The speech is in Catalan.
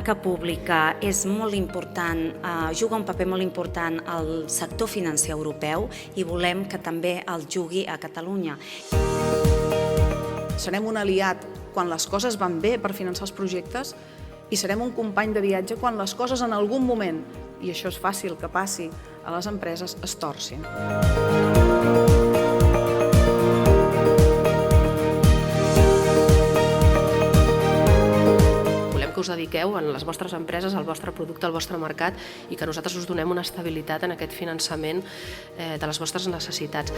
banca pública és molt important, juga un paper molt important al sector financer europeu i volem que també el jugui a Catalunya. Serem un aliat quan les coses van bé per finançar els projectes i serem un company de viatge quan les coses en algun moment, i això és fàcil que passi a les empreses, es torcin. Volem que us dediqueu en les vostres empreses, al vostre producte, al vostre mercat i que nosaltres us donem una estabilitat en aquest finançament de les vostres necessitats.